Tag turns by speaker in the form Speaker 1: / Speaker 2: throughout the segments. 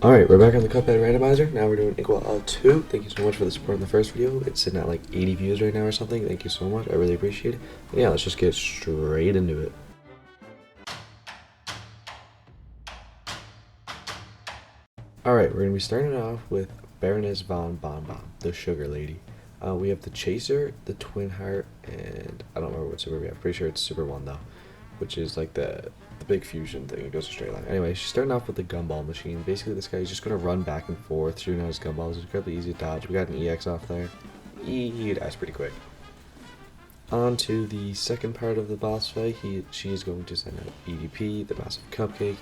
Speaker 1: Alright, we're back on the Cuphead Randomizer. Now we're doing Inkwell 2. Thank you so much for the support in the first video. It's sitting at like 80 views right now or something. Thank you so much. I really appreciate it. And yeah, let's just get straight into it. Alright, we're going to be starting off with Baroness Von Bon Bon, the sugar lady. We have the Chaser, the Twin Heart, and I don't remember what super we have. Pretty sure it's Super 1 though, which is like the big fusion thing. It goes a straight line. Anyway, she's starting off with the gumball machine. Basically, this guy is just going to run back and forth, shooting out his gumballs. It's incredibly easy to dodge. We got an EX off there. He dies pretty quick. On to the second part of the boss fight. She's going to send out EDP, the massive cupcake.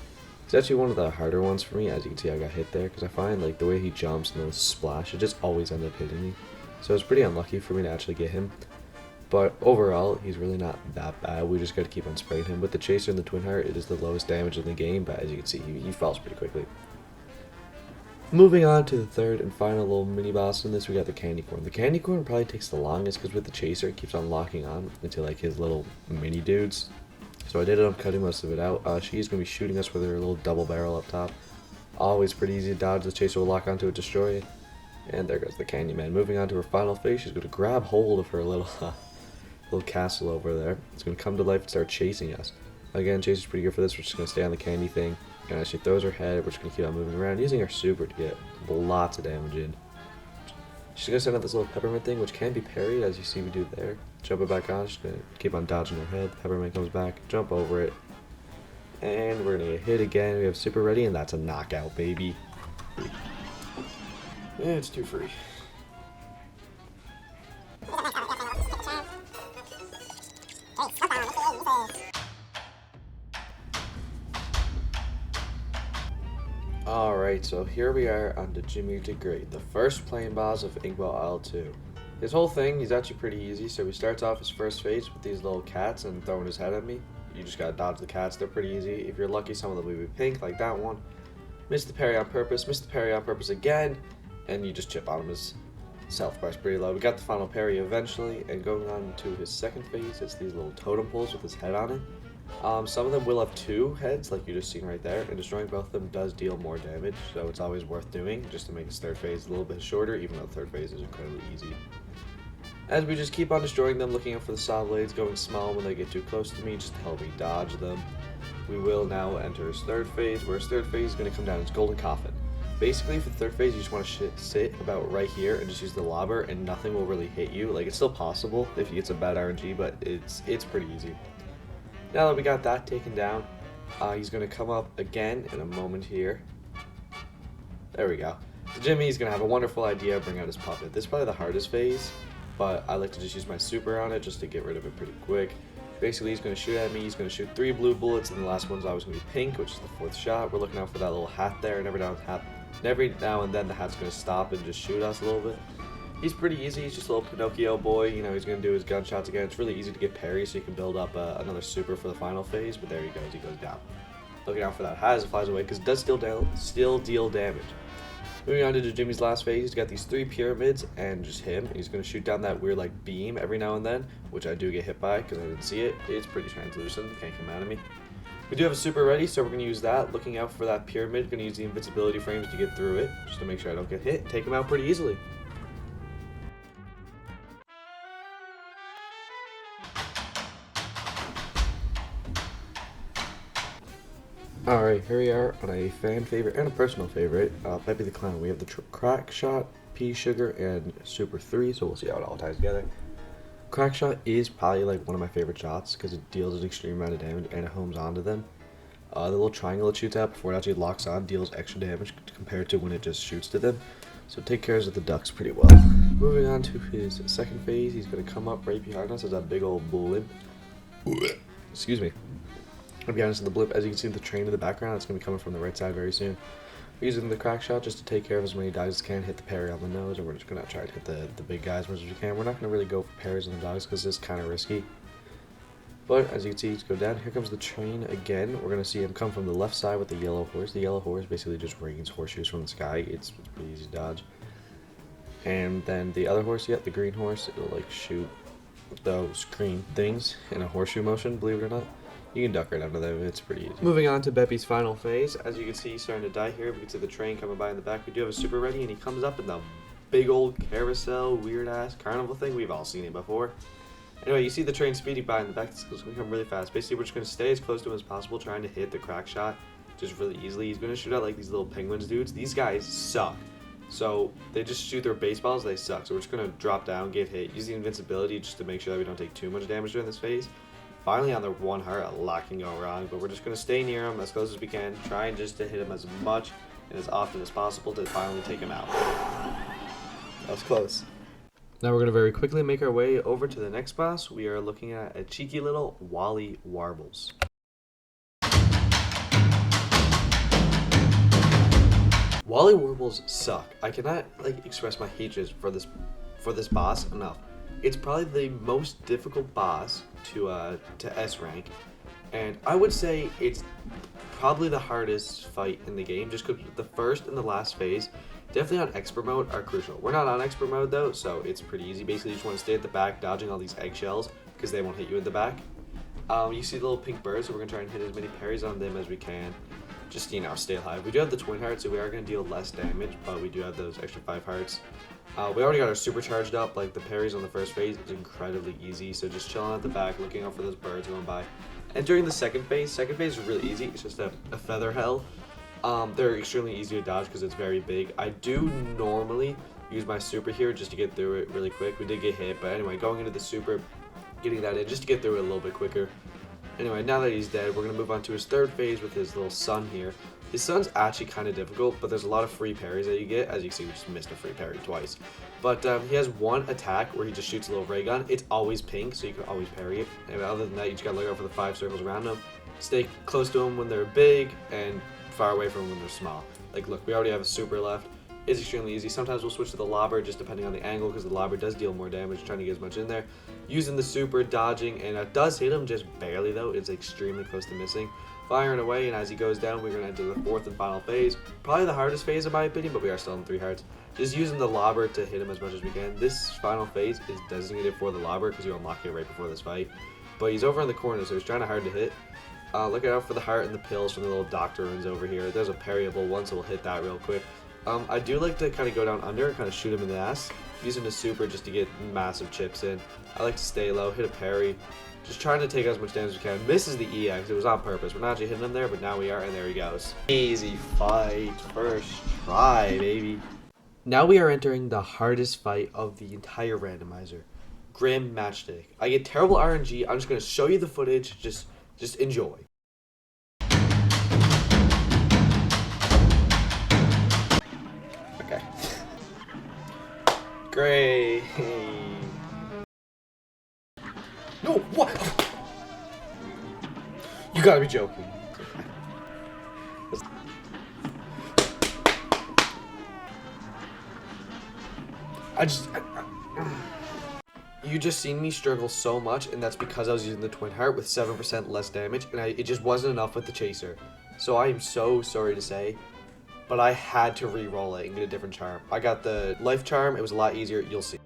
Speaker 1: It's actually one of the harder ones for me. As you can see, I got hit there because I find like the way he jumps and the splash, it just always ends up hitting me. So it's pretty unlucky for me to actually get him. But overall, he's really not that bad. We just got to keep on spraying him. With the Chaser and the Twin Heart, it is the lowest damage in the game, but as you can see, he falls pretty quickly. Moving on to the third and final little mini boss in this, we got the Candy Corn. The Candy Corn probably takes the longest because with the Chaser, it keeps on locking on into like his little mini dudes. So I did end up cutting most of it out. She's going to be shooting us with her little double barrel up top. Always pretty easy to dodge. The Chaser will lock onto it, destroy it. And there goes the Candyman. Moving on to her final phase, she's going to grab hold of her little castle over there. It's going to come to life and start chasing us. Again, Chaser's pretty good for this. We're just going to stay on the candy thing. And as she throws her head, we're just going to keep on moving around, using our super to get lots of damage in. She's going to send out this little peppermint thing, which can be parried, as you see me do there. Jump it back on. She's going to keep on dodging her head. Peppermint comes back. Jump over it. And we're going to get hit again. We have super ready, and that's a knockout, baby. Yeah, it's too free. Alright, so here we are on the Djimmi The Great, the first playing boss of Inkwell 2. His whole thing, he's actually pretty easy. So he starts off his first phase with these little cats and throwing his head at me. You just gotta dodge the cats, they're pretty easy. If you're lucky, some of them will be pink, like that one. Miss the parry on purpose, miss the parry on purpose again, and you just chip on him. His self bar's pretty low. We got the final parry eventually, and going on to his second phase, it's these little totem poles with his head on it. Some of them will have two heads, like you just seen right there, and destroying both of them does deal more damage, so it's always worth doing, just to make his third phase a little bit shorter, even though the third phase is incredibly easy. As we just keep on destroying them, looking out for the saw blades, going small when they get too close to me, just to help me dodge them. We will now enter his third phase, where his third phase is going to come down as Golden Coffin. Basically, for the third phase, you just want to sit about right here and just use the lobber, and nothing will really hit you. Like, it's still possible if you get some bad RNG, but it's pretty easy. Now that we got that taken down, he's going to come up again in a moment here. There we go. So Jimmy's going to have a wonderful idea, bring out his puppet. This is probably the hardest phase, but I like to just use my super on it just to get rid of it pretty quick. Basically, he's going to shoot at me. He's going to shoot 3 blue bullets, and the last one's always going to be pink, which is the 4th shot. We're looking out for that little hat there, and every now and then the hat's going to stop and just shoot us a little bit. He's pretty easy. He's just a little Pinocchio boy. You know, he's going to do his gunshots again. It's really easy to get parry, so you can build up another super for the final phase. But there he goes. He goes down. Looking out for that hat as it flies away, because it does still deal damage. Moving on to Jimmy's last phase, he's got these 3 pyramids and just him. He's going to shoot down that weird like beam every now and then, which I do get hit by because I didn't see it. It's pretty translucent. It can't come out of me. We do have a super ready, so we're going to use that. Looking out for that pyramid. Going to use the invincibility frames to get through it, just to make sure I don't get hit. Take him out pretty easily. Alright, here we are on a fan favorite and a personal favorite, Beppi the Clown. We have the Crack Shot, Pea Sugar, and Super 3, so we'll see how it all ties together. Crack Shot is probably like one of my favorite shots because it deals an extreme amount of damage and it homes onto them. The little triangle it shoots out before it actually locks on deals extra damage compared to when it just shoots to them, so it takes care of the ducks pretty well. Moving on to his second phase, he's going to come up right behind us as that big old blimp. Excuse me. To be honest, in the blimp, as you can see the train in the background, it's going to be coming from the right side very soon. We're using the Crack Shot just to take care of as many dogs as can, hit the parry on the nose, and we're just going to try to hit the big guys as much as we can. We're not going to really go for parries on the dogs because it's kind of risky. But as you can see, he's go down. Here comes the train again. We're going to see him come from the left side with the yellow horse. The yellow horse basically just rains horseshoes from the sky. It's pretty easy to dodge. And then the other horse, the green horse, it'll like shoot those green things in a horseshoe motion, believe it or not. You can duck right under them, it's pretty easy. Moving on to Beppi's final phase. As you can see, he's starting to die here. We can see the train coming by in the back. We do have a super ready, and he comes up in the big old carousel, weird-ass carnival thing. We've all seen it before. Anyway, you see the train speeding by in the back. It's going to come really fast. Basically, we're just going to stay as close to him as possible, trying to hit the crack shot just really easily. He's going to shoot out like these little penguins dudes. These guys suck. So they just shoot their baseballs, they suck. So we're just going to drop down, get hit, use the invincibility just to make sure that we don't take too much damage during this phase. Finally on the one heart, a lot can go wrong, but we're just going to stay near him as close as we can, trying just to hit him as much and as often as possible to finally take him out. That was close. Now we're going to very quickly make our way over to the next boss. We are looking at a cheeky little Wally Warbles. Wally Warbles suck. I cannot express my hatred for this boss enough. It's probably the most difficult boss to S rank, and I would say it's probably the hardest fight in the game, just because the first and the last phase, definitely on expert mode, are crucial. We're not on expert mode though, so it's pretty easy. Basically, you just want to stay at the back, dodging all these eggshells, because they won't hit you in the back. You see the little pink birds, so we're gonna try and hit as many parries on them as we can. Just, you know, stay alive. We do have the twin hearts, so we are going to deal less damage, but we do have those extra 5 hearts. We already got our super charged up. Like, the parries on the first phase is incredibly easy, so just chilling at the back, looking out for those birds going by. And during the second phase is really easy. It's just a feather hell. They're extremely easy to dodge because it's very big. I do normally use my super here just to get through it really quick. We did get hit, but anyway, going into the super, getting that in just to get through it a little bit quicker. Anyway, now that he's dead, we're going to move on to his third phase with his little son here. His son's actually kind of difficult, but there's a lot of free parries that you get. As you can see, we just missed a free parry twice. But he has one attack where he just shoots a little ray gun. It's always pink, so you can always parry it. And other than that, you just got to look out for the 5 circles around him. Stay close to him when they're big, and far away from them when they're small. Like, look, we already have a super left. It's extremely easy. Sometimes we'll switch to the lobber just depending on the angle, because the lobber does deal more damage, trying to get as much in there. Using the super, dodging, and it does hit him just barely though. It's extremely close to missing. Firing away, and as he goes down, we're going to enter the fourth and final phase. Probably the hardest phase in my opinion, but we are still in 3 hearts. Just using the lobber to hit him as much as we can. This final phase is designated for the lobber because you unlock it right before this fight. But he's over in the corner, so he's trying to hard to hit. Look out for the heart and the pills from the little doctor runes over here. There's a parryable one, so we'll hit that real quick. I do like to kind of go down under and kind of shoot him in the ass, using the super just to get massive chips in. I like to stay low, hit a parry, just trying to take as much damage as we can. Misses the EX, it was on purpose. We're not actually hitting him there, but now we are, and there he goes. Easy fight, first try, baby. Now we are entering the hardest fight of the entire randomizer, Grim Matchstick. I get terrible RNG, I'm just going to show you the footage, just enjoy. Okay. Great. No, what? You gotta be joking. You just seen me struggle so much, and that's because I was using the twin heart with 7% less damage, and it just wasn't enough with the chaser. So I am so sorry to say, but I had to re-roll it and get a different charm. I got the life charm, it was a lot easier, you'll see.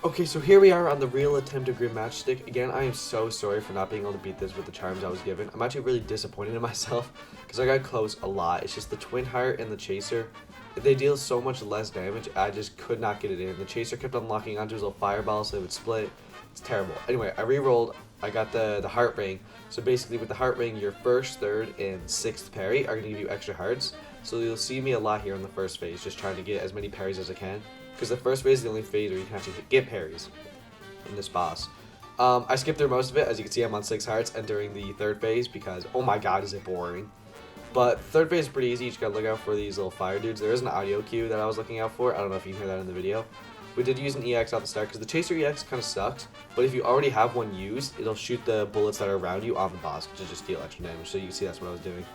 Speaker 1: Okay, so here we are on the real attempt of Grim Matchstick. Again, I am so sorry for not being able to beat this with the charms I was given. I'm actually really disappointed in myself because I got close a lot. It's just the twin heart and the chaser. They deal so much less damage, I just could not get it in. The chaser kept unlocking onto his little fireball so it would split. It's terrible. Anyway, I re-rolled. I got the heart ring. So basically with the heart ring, your first, third, and sixth parry are going to give you extra hearts. So you'll see me a lot here in the first phase, just trying to get as many parries as I can. Because the first phase is the only phase where you can actually get parries in this boss. I skipped through most of it. As you can see, I'm on 6 hearts entering the third phase because, oh my god, is it boring. But third phase is pretty easy. You just gotta look out for these little fire dudes. There is an audio cue that I was looking out for. I don't know if you can hear that in the video. We did use an EX at the start because the Chaser EX kind of sucks. But if you already have one used, it'll shoot the bullets that are around you on the boss to just deal extra damage. So you can see that's what I was doing.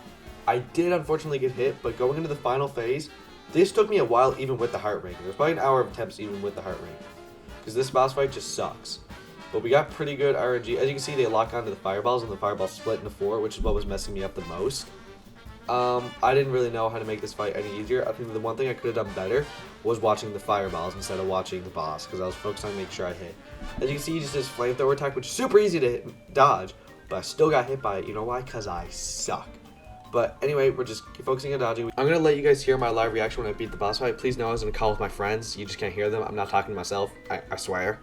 Speaker 1: I did unfortunately get hit, but going into the final phase, this took me a while even with the heart ring. There's probably an hour of attempts even with the heart ring. Because this boss fight just sucks. But we got pretty good RNG. As you can see, they lock onto the fireballs and the fireballs split into 4, which is what was messing me up the most. I didn't really know how to make this fight any easier. I think the one thing I could have done better was watching the fireballs instead of watching the boss, because I was focused on making sure I hit. As you can see, he just does flamethrower attack, which is super easy to dodge. but I still got hit by it. You know why? Because I suck. But anyway, we're just focusing on dodging. I'm going to let you guys hear my live reaction when I beat the boss fight. Please know I was in a call with my friends. You just can't hear them. I'm not talking to myself. I swear.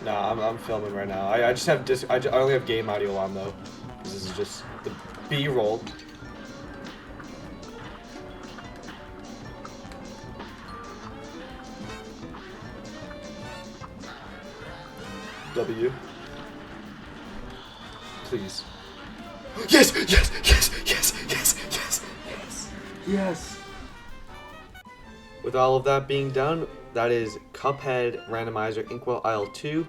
Speaker 1: No, I'm filming right now. I just have I only have game audio on though. This is just the B-roll. W. Please. Yes! Yes! Yes! Yes! Yes! Yes! Yes! Yes! With all of that being done, that is Cuphead Randomizer Inkwell Isle 2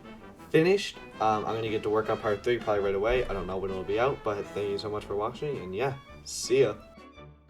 Speaker 1: finished. I'm going to get to work on part 3 probably right away. I don't know when it'll be out, but thank you so much for watching, and yeah, see ya.